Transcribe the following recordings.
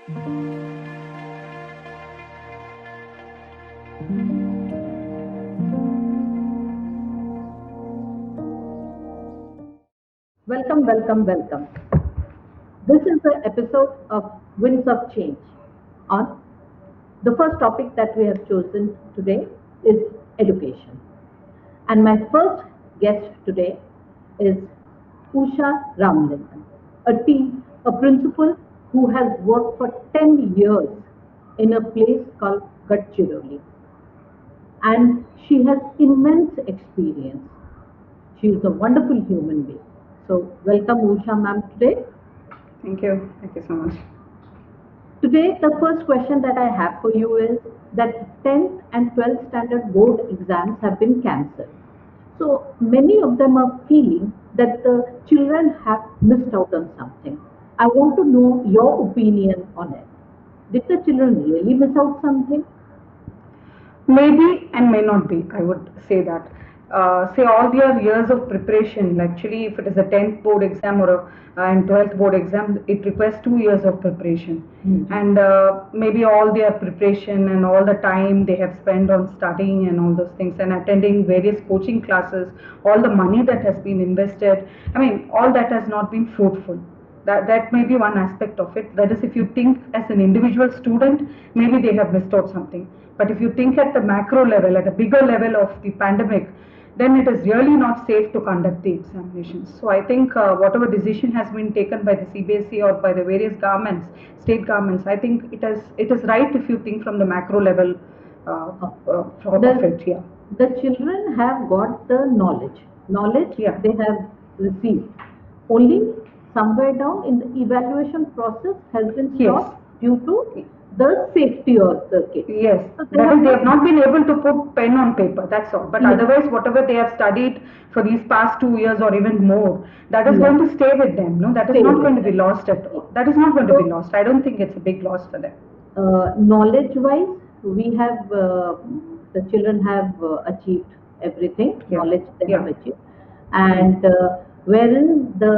Welcome, welcome, welcome. This is the episode of Winds of Change. On the first topic that we have chosen today is education. And my first guest today is Usha Ramlingan, a principal who has worked for 10 years in a place called Gadchiroli. And she has immense experience. She is a wonderful human being. So, welcome Usha ma'am today. Thank you. Thank you so much. Today, the first question that I have for you is that 10th and 12th standard board exams have been cancelled. So, many of them are feeling that the children have missed out on something. I want to know your opinion on it. Did the children really miss out something? Maybe and may not be, I would say that. Say all their years of preparation, actually, if it is a 10th board exam or and 12th board exam, it requires 2 years of preparation. And maybe all their preparation and all the time they have spent on studying and all those things and attending various coaching classes, all the money that has been invested, I mean, all that has not been fruitful. That may be one aspect of it. That is, if you think as an individual student, maybe they have missed out something. But if you think at the macro level, at a bigger level of the pandemic, then it is really not safe to conduct the examinations. So I think whatever decision has been taken by the CBSE or by the various governments, state governments, I think it is right if you think from the macro level of it. Yeah. The children have got the knowledge Yeah. they have received. Only somewhere down in the evaluation process has been Yes. stopped due to the safety of the kid. Yes, So that is, they have not been able to put pen on paper, that's all. But Yes. otherwise, whatever they have studied for these past 2 years or even more, that is Yes. going to stay with them. No, that is Stay not with going to be them. lost at all. That is not going to be So- lost. I don't think it's a big loss for them. Knowledge wise, we have the children have achieved everything, Yeah. knowledge they have Yeah. achieved. And wherein the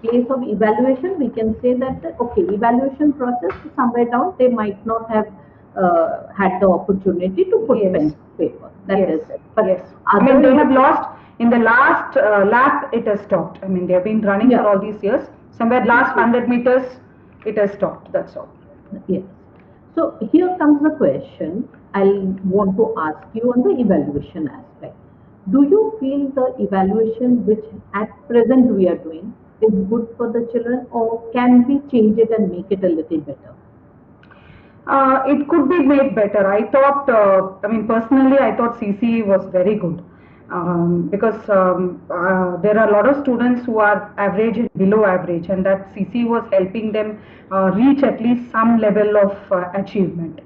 place of evaluation, we can say that okay, evaluation process somewhere down they might not have had the opportunity to put Yes. pen to paper. That Yes. is it. But Yes. I mean, other they have lost in the last lap. It has stopped. I mean, they have been running Yeah. for all these years. Somewhere last 100 meters, it has stopped. That's all. Yes. So here comes the question I'll want to ask you on the evaluation aspect. Do you feel the evaluation which at present we are doing is good for the children, or can we change it and make it a little better? It could be made better. I thought, I mean, personally, I thought CCE was very good because there are a lot of students who are average and below average, and that CCE was helping them reach at least some level of achievement.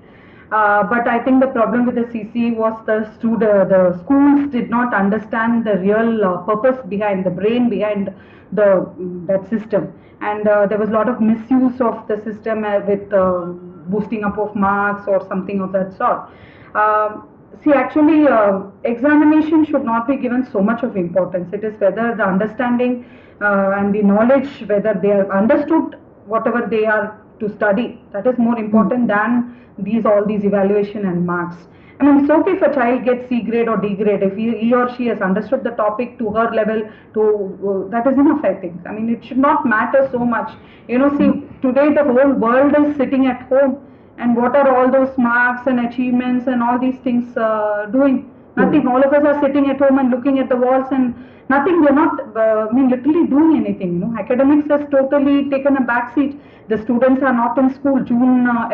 But I think the problem with the CCE was the schools did not understand the real purpose behind the brain behind that system, and there was a lot of misuse of the system with boosting up of marks or something of that sort. See, actually, examination should not be given so much of importance. It is whether the understanding and the knowledge, whether they are understood whatever they are to study, that is more important than all these evaluation and marks. I mean, it's okay if a child gets C grade or D grade if he or she has understood the topic to her level. That is enough, I think. I mean, it should not matter so much. You know, see, today the whole world is sitting at home, and what are all those marks and achievements and all these things doing? Nothing. All of us are sitting at home and looking at the walls and nothing. We're not, I mean, literally doing anything. You know, academics has totally taken a back seat. The students are not in school.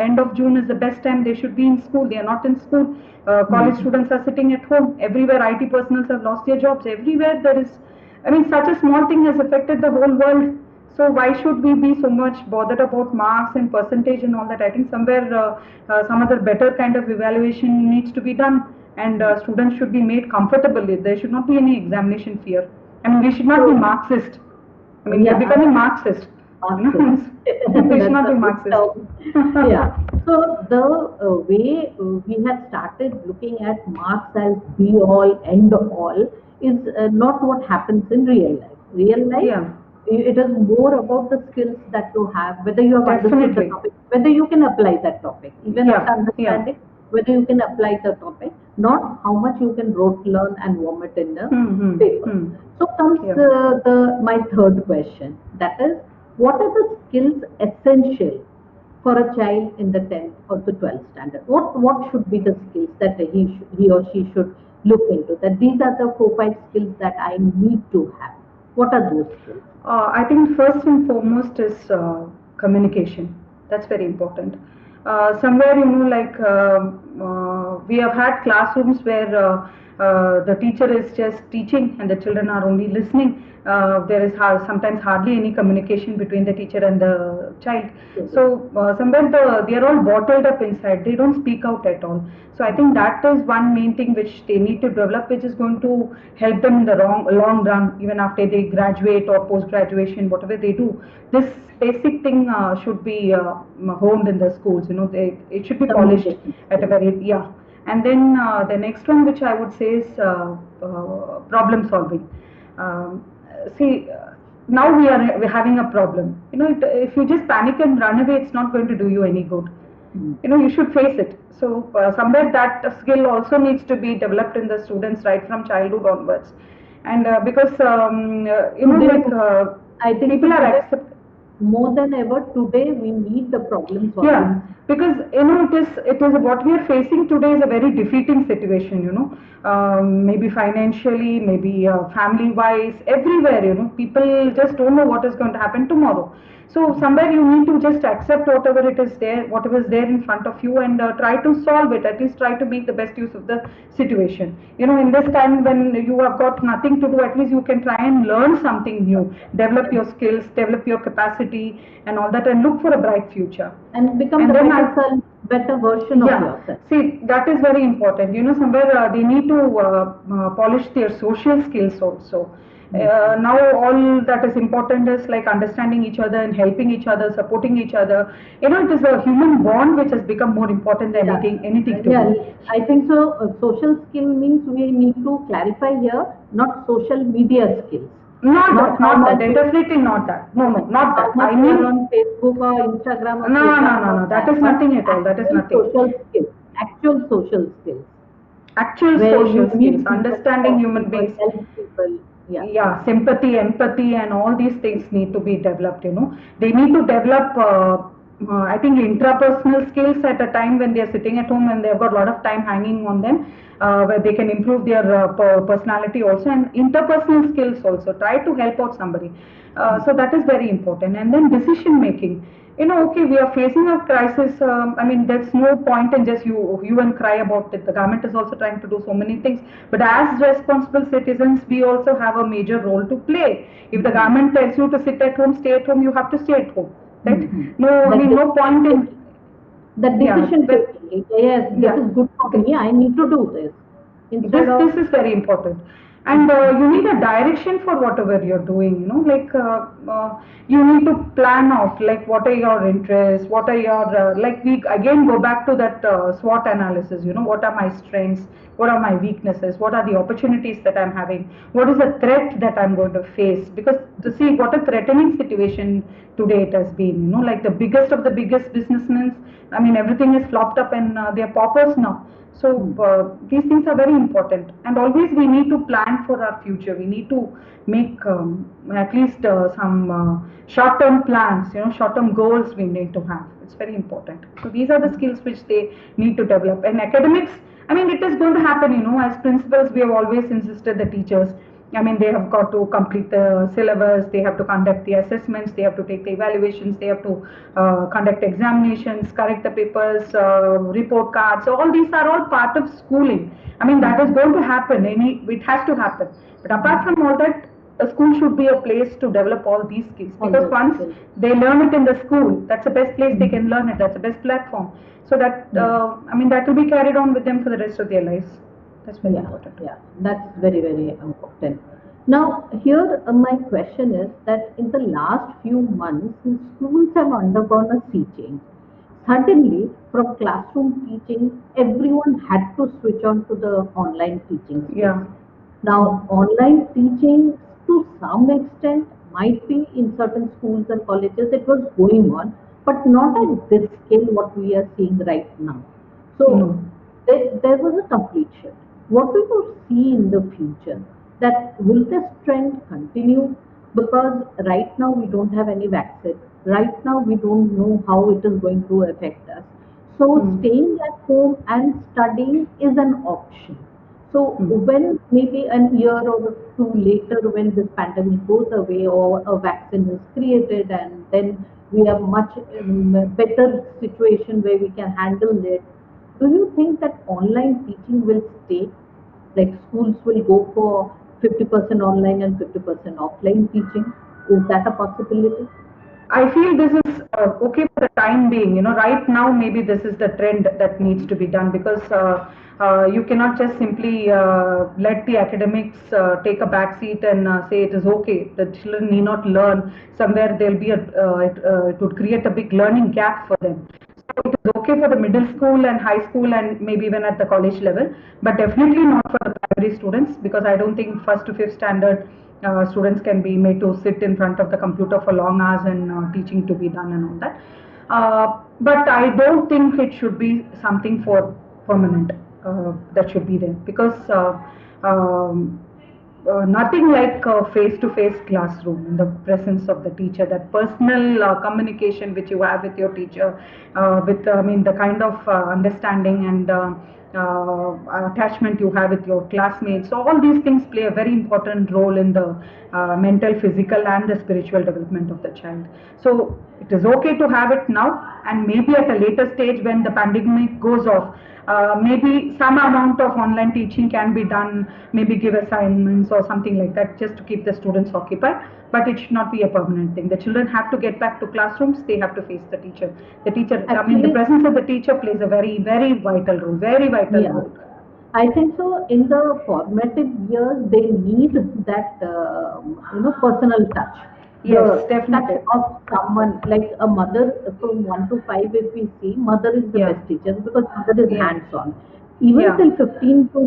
End of June is the best time they should be in school. They are not in school. College students are sitting at home. Everywhere, IT personnel have lost their jobs. Everywhere there is, I mean, such a small thing has affected the whole world. So why should we be so much bothered about marks and percentage and all that? I think somewhere some other better kind of evaluation needs to be done, and students should be made comfortable. There should not be any examination fear. I mean, we should not be Marxist. I mean, Yeah. we're becoming Marxist. Marxist. We should not That's be a Marxist. good term. Yeah. So the way we have started looking at marks as be all, end all is not what happens in real life. Real life, Yeah. It is more about the skills that you have, whether you have understood the Definitely. topic, whether you can apply that topic, even after Yeah, yeah. understanding, whether you can apply the topic, not how much you can rote learn and vomit in the Hmm, hmm, paper. hmm. So comes Yeah. the my third question. That is, what are the skills essential for a child in the 10th or the 12th standard? What should be the skills that he or she should look into? That these are the 4 5 skills that I need to have. What are those skills? I think first and foremost is communication. That's very important. Somewhere, we have had classrooms where the teacher is just teaching and the children are only listening. There is sometimes hardly any communication between the teacher and the child. So somewhere they are all bottled up inside. They don't speak out at all. So I think that is one main thing which they need to develop, which is going to help them in the long run, even after they graduate or post graduation, whatever they do. This basic thing should be honed in the schools. It should be polished Communication at a skills. very, yeah. And then the next one, which I would say, is problem solving. Um, See, now we're having a problem. If you just panic and run away, it's not going to do you any good. Mm. You should face it. So somewhere that skill also needs to be developed in the students right from childhood onwards. And because Today, I think so people are today, accept. more than ever, today we need the problem Yeah, solving. because it is what we are facing today is a very defeating situation. Maybe financially, maybe family wise, everywhere. People just don't know what is going to happen tomorrow. So somewhere you need to just accept whatever is there in front of you, and try to solve it. At least try to make the best use of the situation. In this time when you have got nothing to do, at least you can try and learn something new, develop your skills, develop your capacity, and all that, and look for a bright future. And become And the then better self, better version of yeah, yourself. see, that is very important. Somewhere they need to polish their social skills also. Now, all that is important is like understanding each other and helping each other, supporting each other. It is a human bond which has become more important than Yeah, anything yeah, today. I think so. Social skill means we need to clarify here, not social media skills, Not not that, how not that. much you, Definitely not that. No, no, not not how that. much I you are mean, on Facebook or Instagram or no, Twitter, no, no, not no. That that, is but nothing at all. That is actual nothing. social skills, actual social skills, Actual where you social skills, meet people, understanding talk human people, beings. help people. Yeah, Yeah, sympathy, empathy, and all these things need to be developed. They need to develop, I think, intrapersonal skills at a time when they're sitting at home and they've got a lot of time hanging on them, where they can improve their personality also, and interpersonal skills also. Try to help out somebody. So that is very important. And then decision making. Okay, we are facing a crisis. I mean, there's no point in just you and cry about it. The government is also trying to do so many things, but as responsible citizens, we also have a major role to play. If the government tells you to sit at home, stay at home, you have to stay at home, right? mm-hmm. No, I That mean, no decision point in, taking, that yeah, decision but taking. Yes, this yeah. is good for me. I need to do this instead of. This is very important. And you need a direction for whatever you're doing. You need to plan out like what are your interests, what are your like we again go back to that SWOT analysis. What are my strengths, what are my weaknesses, what are the opportunities that I'm having, what is the threat that I'm going to face. Because to see what a threatening situation today it has been. Like the biggest of the biggest businessmen, I mean, everything is flopped up and they're paupers now. So these things are very important, and always we need to plan for our future. We need to make at least some short-term plans, short-term goals we need to have. It's very important. So these are the skills which they need to develop. And academics, I mean, it is going to happen. As principals, we have always insisted the teachers. I mean, they have got to complete the syllabus, they have to conduct the assessments, they have to take the evaluations, they have to conduct examinations, correct the papers, report cards. All these are all part of schooling. I mean, that is going to happen. It has to happen. But apart from all that, a school should be a place to develop all these skills, All because those once skills. they learn it in the school, that's the best place they can learn it. That's the best platform. So that I mean, that will be carried on with them for the rest of their lives. That's very Yeah, important. yeah, that's very, very important. Now, here my question is that in the last few months, schools have undergone a sea change. Suddenly, from classroom teaching, everyone had to switch on to the online teaching space. Yeah. Now, online teaching to some extent Might be in certain schools and colleges it was going on, but not at this scale what we are seeing right now. So No. there was a complete shift. What we could see in the future, that will this trend continue? Because right now we don't have any vaccine. Right now we don't know how it is going to affect us. So Mm. staying at home and studying is an option. So Mm. when maybe a year or two later, when this pandemic goes away or a vaccine is created, and then we have much better situation where we can handle it, do you think that online teaching will stay? Like schools will go for 50% online and 50% offline teaching? Is that a possibility? I feel this is okay for the time being. You know, right now maybe this is the trend that needs to be done, because you cannot just simply let the academics take a back seat and say it is okay. The children need not learn. Somewhere there'll be it would create a big learning gap for them. So it is okay for the middle school and high school and maybe even at the college level, but definitely not for the primary students, because I don't think first to fifth standard students can be made to sit in front of the computer for long hours and teaching to be done and all that. But I don't think it should be something for permanent, that should be there, because um, nothing like a face-to-face classroom in the presence of the teacher. That personal communication which you have with your teacher, with I mean the kind of understanding and attachment you have with your classmates. So all these things play a very important role in the mental, physical, and the spiritual development of the child. So it is okay to have it now, and maybe at a later stage when the pandemic goes off, maybe some amount of online teaching can be done, maybe give assignments or something like that, just to keep the students occupied. But it should not be a permanent thing. The children have to get back to classrooms, they have to face the teacher. The teacher, I mean, the Actually, presence of the teacher plays a very, very vital role, very vital yeah. role. I think so. In the formative years, they need that personal touch, Yes, the touch definitely. of someone like a mother. From 1 to 5, if we see, mother is the Yeah, best teacher because mother is yeah, hands-on. Even yeah. till 15 to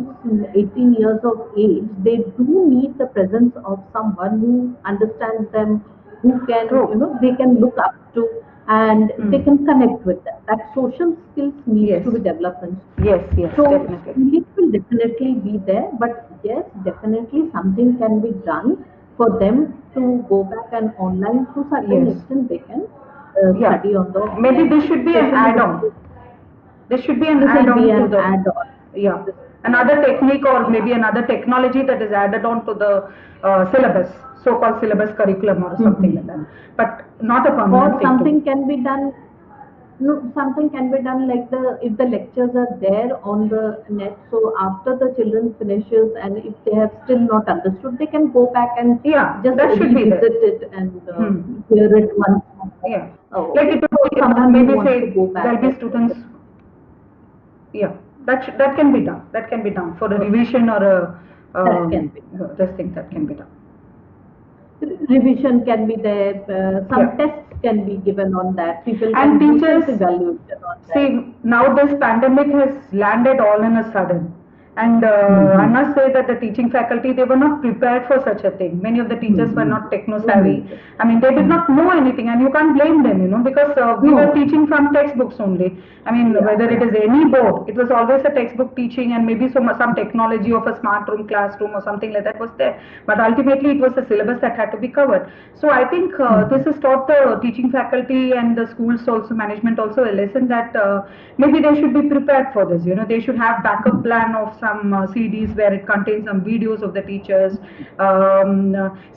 18 years of age, they do need the presence of someone who understands them, who can True. they can look up to, and they Mm. can connect with them. That social skills needs Yes, to be developed in school. yes, yes, So definitely. schooling will definitely be there, but yes, definitely something can be done for them to go back and online. To certain Yes, extent they can yeah. study on the Maybe online, this should be an especially add-on. There should be an this will be add-on to an the, add-on. yeah, This will be an another add-on. technique or Yeah. maybe another technology that is added on to the syllabus, so-called syllabus curriculum or something like that. Mhm. But not a Or permanent thing to be. something can be done. No, something can be done like the if the lectures are there on the net. So after the children finishes, and if they have still not understood, they can go back and Yeah, just that should be there. revisit it and Hmm. hear it once more. Yeah, like Okay, it so would be, someone who maybe wants to say go there'll back be and students. Yeah, that can be done. That can be done for a revision or a that can be done. this thing that can be done. Revision can be there. Yeah. Some tests can be given on that. People And can do teachers, self-evaluation on that. see, now this pandemic has landed all in a sudden. And I Mm-hmm. must say that the teaching faculty, they were not prepared for such a thing. Many of the teachers were Mm-hmm. not techno savvy. Mm-hmm. I mean, they did not Mm-hmm. know anything, and you can't blame them, because we No, were no. teaching from textbooks only. I mean, Yeah, whether it yeah. is any board, it was always a textbook teaching, and maybe some technology of a smart room, classroom, or something like that was there. But ultimately, it was the syllabus that had to be covered. So I think Mm-hmm. this has taught the teaching faculty and the schools also, management also, a lesson that maybe they should be prepared for this. They should have backup plan of some CDs where it contains some videos of the teachers.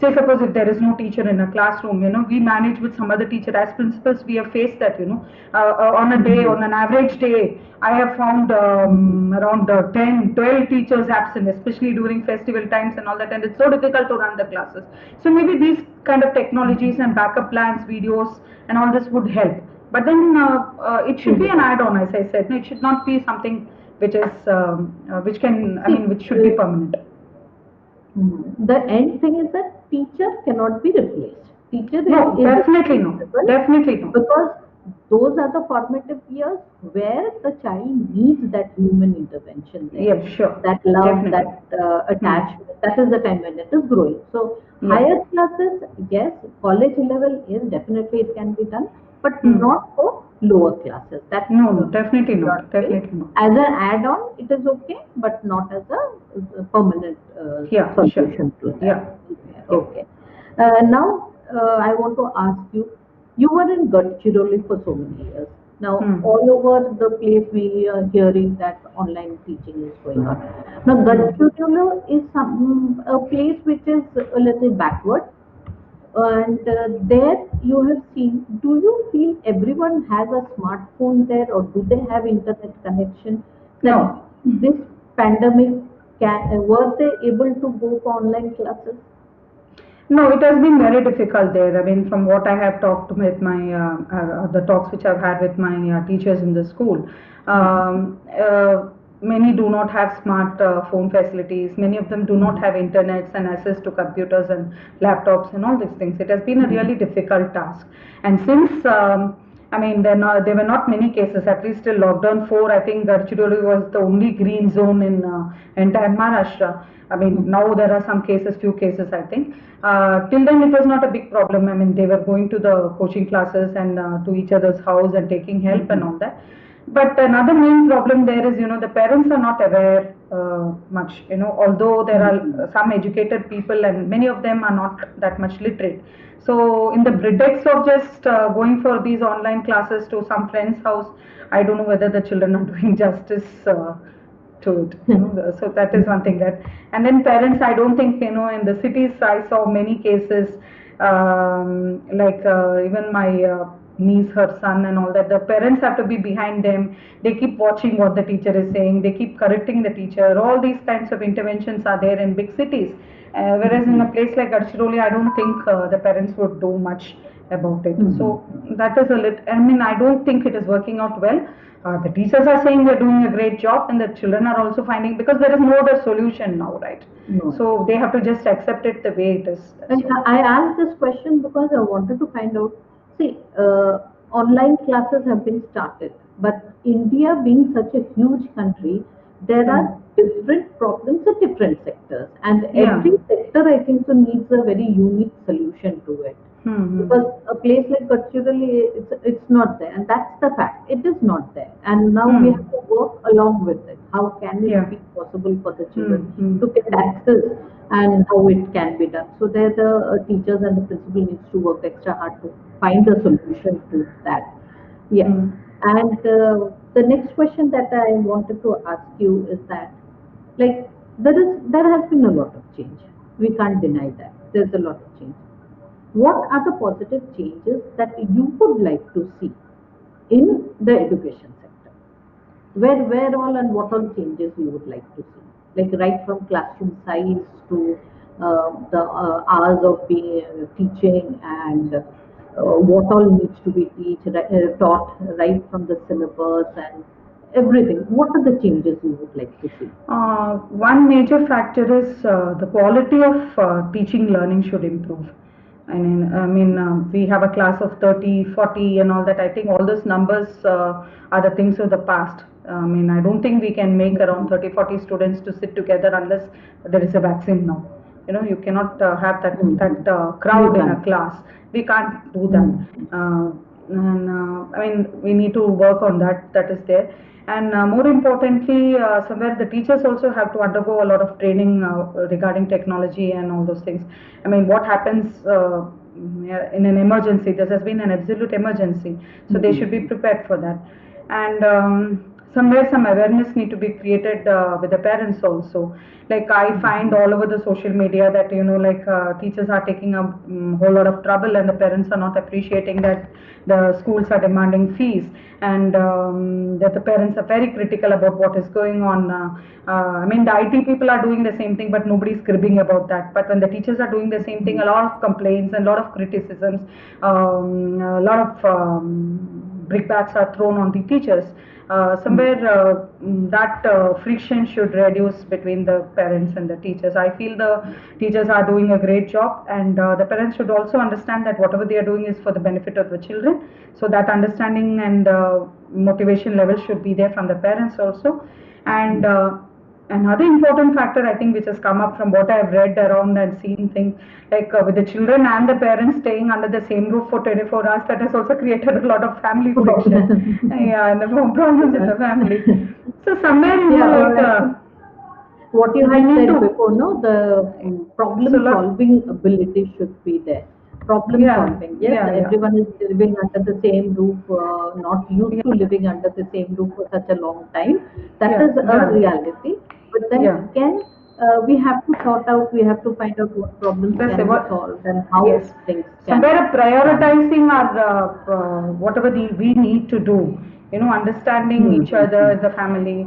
Say suppose if there is no teacher in a classroom, we manage with some other teacher. As principals, we have faced that. On a day, Mm-hmm. on an average day, I have found Mm-hmm. around 10, 12 teachers absent, especially during festival times and all that, and it's so difficult to run the classes. So maybe these kind of technologies and backup plans, videos, and all this would help. But then it should be an Mm-hmm. add-on, as I said. No, it should not be something which is which can, I See, mean, which should be permanent. the end thing is that teacher cannot be replaced. Teacher No, is definitely no, indispensable definitely no. because those are the formative years where the child needs that human intervention there, Yes, sure. that love, Definitely. that Hmm. attachment. That is the time when it is growing. So Yeah. higher classes, yes, college level is definitely it can be done, but Hmm. not for lower classes. That No, no, definitely should not. not be. Definitely not. As an add-on, it is okay, but not as a permanent Yeah, sure. solution to that. Yeah. Yeah. Okay. Now, I want to ask you, you were in Gadchiroli for so many years. Now, Hmm. all over the place, we are hearing that online teaching is going on. Now, Hmm. Gadchiroli is a place which is a little backward, and there you have seen. Do you feel everyone has a smartphone there, or do they have internet connection? That No. this pandemic were they able to go for online classes? No, it has been very difficult there. I mean, from what I have talked with my the talks which I've had with my teachers in the school, many do not have smart phone facilities. Many of them do not Mhm. have internets and access to computers and laptops and all these things. It has been a Mhm. really difficult task. And since I mean, there were not many cases. At least till lockdown 4, I think Gadchiroli was the only green zone in entire Maharashtra. I mean, Mhm. now there are some cases, few cases, I think. Till then, it was not a big problem. I mean, they were going to the coaching classes and to each other's house and taking help and Mhm. all that. But another main problem there is, the parents are not aware much. Although there Mhm. are some educated people and many of them are not that much literate. So, in the pretext of just going for these online classes to some friend's house, I don't know whether the children are doing justice to it. So that is one thing that. And then parents, I don't think, in the cities I saw many cases, like even my niece, her son and all that, the parents have to be behind them. They keep watching what the teacher is saying, they keep correcting the teacher. All these kinds of interventions are there in big cities, whereas in Mhm. a place like Gadchiroli, I don't think the parents would do much about it. Mhm. So that is a lit. I mean, I don't think it is working out well. The teachers are saying they're doing a great job, and the children are also finding, because there is no other solution now, right? No. So they have to just accept it the way it is. That's all. I asked this question because I wanted to find out. See, online classes have been started, but India being such a huge country, there Hmm. are different problems in different sectors, and Yeah. every sector I think so needs a very unique solution to it. Hmm. Hmm. Because a place like Gadchiroli, it's not there, and that's the fact. It is not there, and now we Hmm. have to work along with it. How can it Yeah. be possible for the Hmm. children Hmm. to get Hmm. access, and how it can be done? So there, the teachers and the principal needs to work extra hard to find a solution to that. Yes, Hmm. and the next question that I wanted to ask you is that, like, there has been a lot of change. We can't deny that there's a lot of change. What are the positive changes that you would like to see in the education sector? Where all and what all changes you would like to see? Like right from classroom size to the hours of being teaching, and what all needs to be taught right from the syllabus and everything. What are the changes you would like to see? One major factor is the quality of teaching learning should improve. We have a class of 30, 40 and all that. I think all those numbers are the things of the past. I mean, I don't think we can make around 30, 40 students to sit together unless there is a vaccine now. You cannot have that Mhm. You crowd in a can. class. We can't do that. Mhm. I mean, we need to work on that. That is there. And more importantly, somewhere the teachers also have to undergo a lot of training regarding technology and all those things. I mean, what happens in an emergency? This has been an absolute emergency, so they should be Mhm. prepared for that. And somewhere some awareness need to be created with the parents also. Like I find Mhm. all over the social media that like teachers are taking a whole lot of trouble, and the parents are not appreciating that the schools are demanding fees, and that the parents are very critical about what is going on. I mean, the IT people are doing the same thing, but nobody's cribbing about that. But when the teachers are doing the same thing, a lot of complaints and a lot of criticisms, a lot of brickbats are thrown on the teachers. Somewhere that friction should reduce between the parents and the teachers. I feel the teachers are doing a great job, and the parents should also understand that whatever they are doing is for the benefit of the children. So that understanding and motivation level should be there from the parents also. And another important factor, I think, which has come up from what I have read around and seen things, like with the children and the parents staying under the same roof for 24 hours, that has also created a lot of family friction. Yeah, and the problems in the family. So somewhere, what you we had need said to, before, no, the problem so solving ability should be there. Problem yeah, solving, yes, yeah, yeah, everyone is living under the same roof, not used to yeah, living under the same roof for such a long time. That yeah, is a yeah, reality. But then yeah. again, we have to sort out, we have to find out what problems That's can be what, solved and how yes. things can Somewhere be done. prioritizing our whatever we need to do, understanding Hmm, each hmm, other, hmm. the family,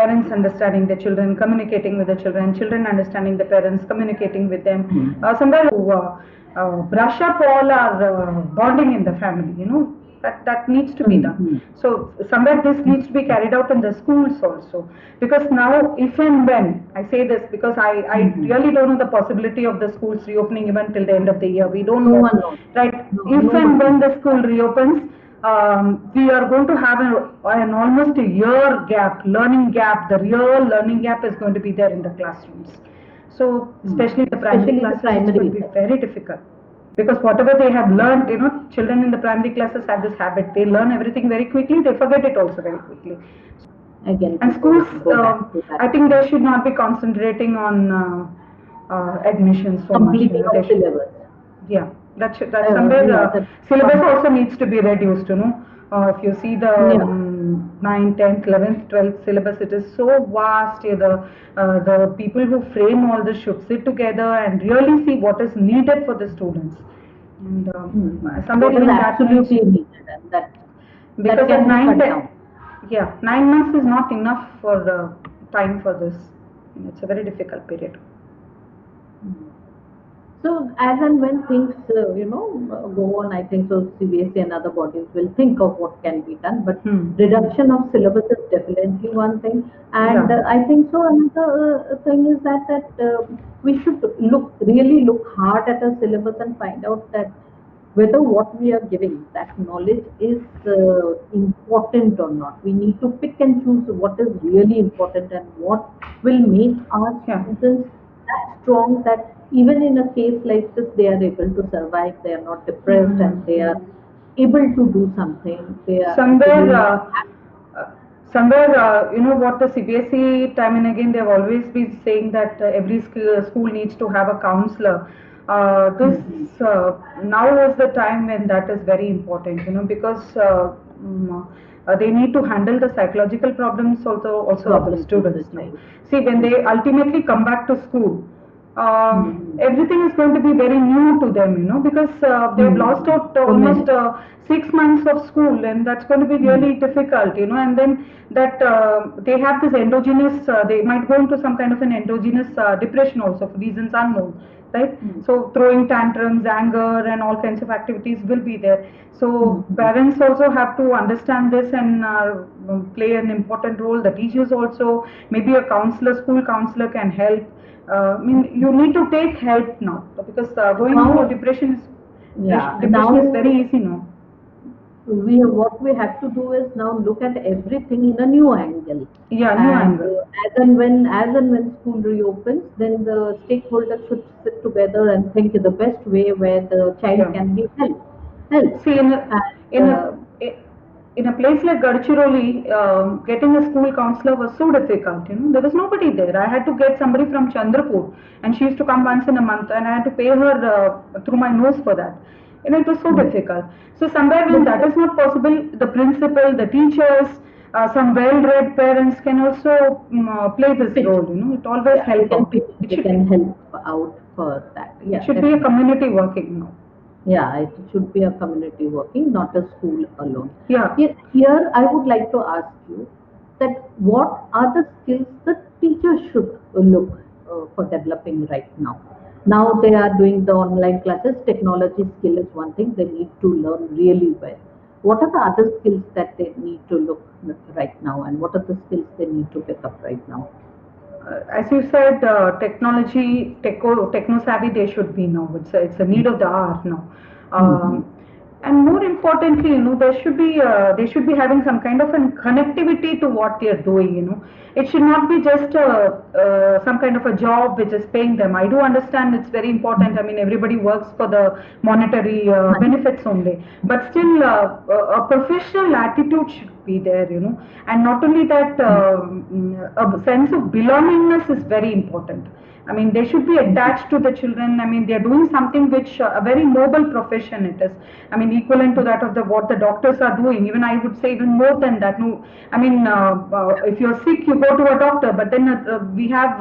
parents understanding the children, communicating with the children, children understanding the parents, communicating with them. Hmm. Somewhere to brush up all our bonding in the family, that needs to be Hmm, done. hmm. So somewhere this needs to be carried out in the schools also, because now if and when I say this, because I Hmm, hmm. really don't know the possibility of the schools reopening even till the end of the year. We don't No know, one knows. right? No, If and nobody when knows. the school reopens, we are going to have an almost a year gap, learning gap. The real learning gap is going to be there in the classrooms. So Hmm. especially the primary Especially the classes, it primary will be side. very difficult, because whatever they have learned, children in the primary classes have this habit. They learn everything very quickly. They forget it also very quickly. Again, And schools, go back to that I think they should not be concentrating on admissions so much. completing They of should, syllabus. yeah, that somewhere Yeah, that syllabus com- also needs to be reduced. If you see the yeah. 9th, 10th, 11th, 12th syllabus, it is so vast. Yeah, the people who frame all this should sit together and really see what is needed for the students. And Hmm. somewhere What is even that needs, absolutely needed, and that because at can be 9, cut 10, down. yeah, 9 months is not enough for time for this. It's a very difficult period. Hmm. So as and when things, go on, I think so CBSE and other bodies will think of what can be done. But Hmm. reduction of syllabus is definitely one thing, and Yeah. I think so another thing is that we should really look hard at a syllabus and find out that whether what we are giving, that knowledge is important or not. We need to pick and choose what is really important and what will make our Yeah. students that strong that even in a case like this, they are able to survive, they are not depressed, Hmm. and they are able to do something. They are Somewhere, actually uh, what the CBSE time and again they've always been saying that every school needs to have a counselor. This Mhm. now is the time when that is very important, because they need to handle the psychological problems also of the Problems of the students now. child. See, when they ultimately come back to school, Mhm. everything is going to be very new to them, because they've lost Mhm. out So almost many. 6 months of school, and that's going to be Mhm. really difficult, and then that they have this endogenous, they might go into some kind of an endogenous depression also for reasons unknown, right? Mhm. So throwing tantrums, anger, and all kinds of activities will be there. So Mhm. parents also have to understand this and play an important role. The teachers also, maybe a counselor, school counselor can help. You need to take help now, because going into a Now, depression yeah, depression is very easy now. what we have to do is now look at everything in a new angle, Yeah, new and angle. as and when school reopens, then the stakeholders should sit together and think the best way where the child Yeah. can be helped, See, in and a in a place like Gadchiroli, getting a school counselor was so difficult. There was nobody there. I had to get somebody from Chandrapur, and she used to come once in a month, and I had to pay her through my nose for that. It was so Hmm. difficult. So somewhere No, when that because is not possible, the principal, the teachers, some well-read parents can also play this pitch. role. It always Yeah, they help can out. pitch. It They should be. can help out for that. It Yeah, should be a definitely. community working now. Yeah, it should be a community working, not a school alone. Yeah. Here I would like to ask you that what are the skills that teachers should look for developing right now? Now they are doing the online classes. Technology skill is one thing they need to learn really well. what are the other skills that they need to look right now, and what are the skills they need to pick up right now? As you said, techno savvy they should be now. It's a need of the hour now. Mm-hmm. And more importantly, they should be having some kind of a connectivity to what they are doing. It should not be just some kind of a job which is paying them. I do understand it's very important. I mean, everybody works for the monetary benefits only, but still, a professional attitude should be there. And not only that, a sense of belongingness is very important. I mean, they should be attached to the children. I mean, they are doing something which a very noble profession it is. I mean, equivalent to that of the what the doctors are doing. Even I would say even more than that. No, I mean, if you're sick, you go to a doctor. But then we have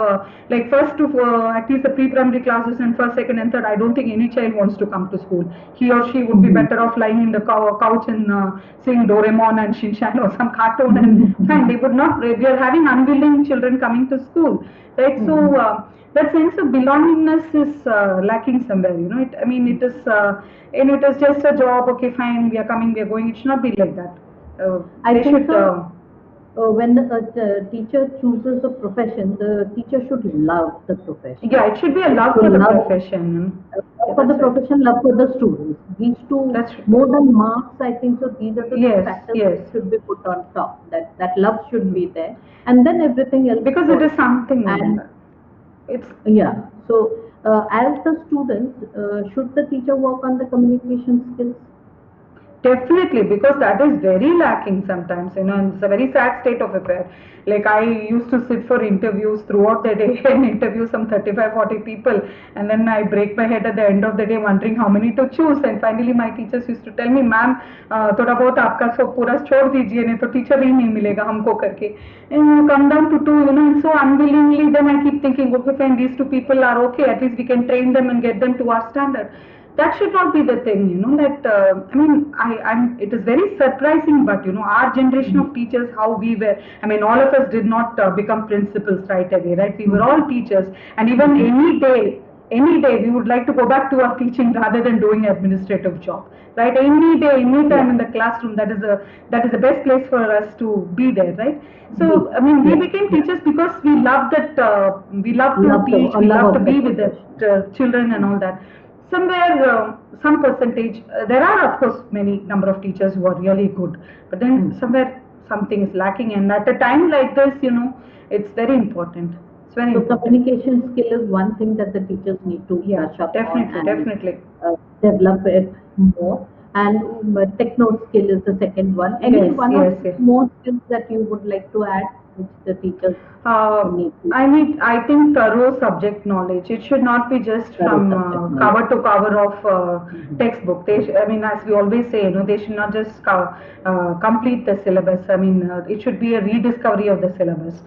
like first to at least the pre-primary classes and first, second, and third. I don't think any child wants to come to school. He or she would be better off lying in the couch and seeing Doraemon and Shinchan or some cartoon, and fine, they would not. We are having unwilling children coming to school, right? So. That sense of belongingness is lacking somewhere. I mean, it is just a job. Okay, fine, we are coming, we are going. It should not be like that. I They think should. so. When the teacher chooses a profession, the teacher should love the profession. Yeah, it should be a love So for the love profession. Yeah, for the that's right. profession, love for the students. These two, That's right. more than marks, I think so. These are the two Yes, factors yes. that should be put on top. That love should be there, and then everything else Because it is follows. something. And It's yeah, so as the students, should the teacher work on the communication skills? Definitely, because that is very lacking sometimes, and it's a very sad state of affair. Like I used to sit for interviews throughout the day and interview some 35, 40 people, and then I break my head at the end of the day wondering how many to choose. And finally, my teachers used to tell me, "Ma'am, थोड़ा बहुत आपका सब पूरा छोड़ दीजिए, नहीं तो teacher ही नहीं मिलेगा हमको करके." And come down to two, and so unwillingly, then I keep thinking, okay, fine, these two people are okay. At least we can train them and get them to our standard. That should not be the thing, that I mean, it is very surprising, but our generation of teachers, how we were. I mean, all of us did not become principals right away, right? We were all teachers, and even any day we would like to go back to our teaching rather than doing administrative job, right? Any day, any time in the classroom, that is the best place for us to be there, right? So I mean, we Yeah, became yeah. teachers because we love that, we love to Love the teach, we love love to of the be with the profession. children and all that. Somewhere, some percentage, there are of course many number of teachers who are really good, but then somewhere something is lacking, and at a time like this, it's very important. It's very So important. communication skill is one thing that the teachers need to Yeah, brush up on definitely, and definitely. develop it more. And techno skill is the second one. Any Yes, one or yes, yes. two more skills that you would like to add, which the teachers need to I think thorough subject knowledge. It should not be just thorough from subject knowledge? cover to cover of Mhm. textbook. I mean, as we always say, they should not just complete the syllabus. I mean, it should be a rediscovery of the syllabus.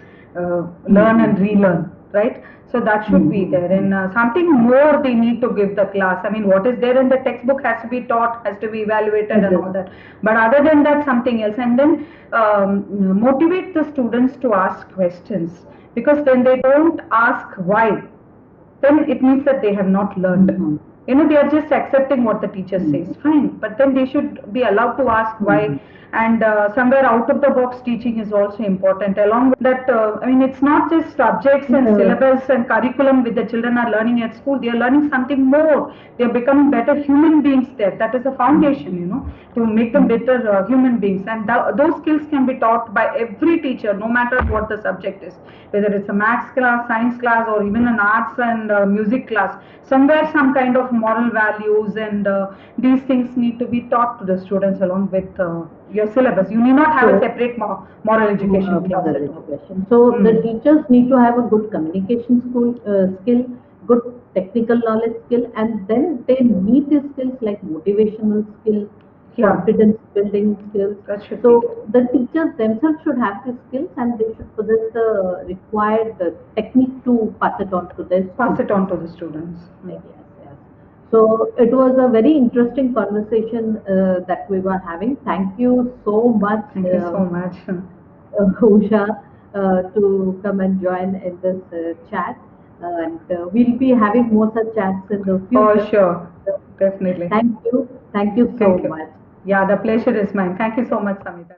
Learn and Mhm. relearn, right? So that should be there, Mhm. and something more they need to give the class. I mean, what is there in the textbook has to be taught, has to be evaluated, and all Everything. that. But other than that, something else, and then motivate the students to ask questions, because when they don't ask why, then it means that they have not learned. Mhm. They are just accepting what the teacher says, Mhm. fine, but then they should be allowed to ask why. Mhm. And somewhere out of the box teaching is also important. Along with that, I mean, it's not just subjects and Uh, syllabus and curriculum with the children are learning at school. They are learning something more. They are becoming better human beings there. That is a foundation, to make them better human beings. And those skills can be taught by every teacher, no matter what the subject is, whether it's a maths class, science class, or even an arts and music class. Somewhere some kind of moral values and these things need to be taught to the students along with your syllabus. You need not have a so separate moral education class further at all. education. So the Mm. teachers need to have a good communication skill, good technical knowledge skill, and then they need these skills like motivational skill, Yeah, confidence building skills. that should So be there. the teachers themselves should have these skills, and they should possess the required technique to pass it on to their Pass it students. on to the students. Yes, yes. So it was a very interesting conversation that we were having. Thank you so much, Thank you so much. Usha, to come and join in this chat. And we'll be having more such chats in the For future. sure, definitely. Thank you. Thank you so Thank you. much. Yeah, the pleasure is mine. Thank you so much, Samita.